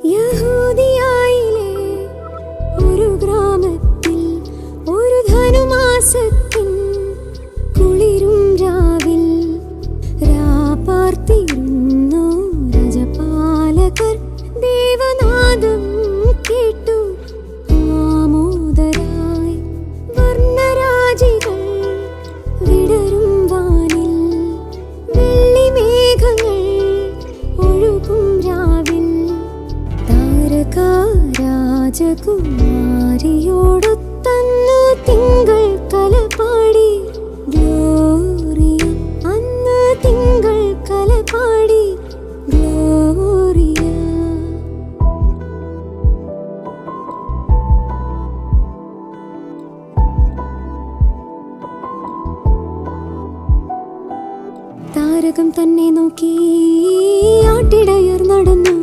യഹൂദിയായിലെ ഒരു ഗ്രാമത്തിൽ ഒരു ധനുമാസത്തിൻ കുളിരും രാവിൽ രാപാർത്തിരുന്നു രജപാലകർ. ദേവനാദം കേട്ടു ആമോദരായി വർണ്ണരാജികൾ വിടരും വാനിൽ. വെള്ളിമേഘങ്ങൾ ഒഴുകും രാവിൽ. താരക രാജകുമാരിയോടൊത്തന്നു തിങ്കൾ കലപാടി ഗ്ലോറിയ. അന്ന് തിങ്കൾ കലപാടി ഗ്ലോറിയ. താരകം തന്നെ നോക്കി ആട്ടിടയർ നടന്നു.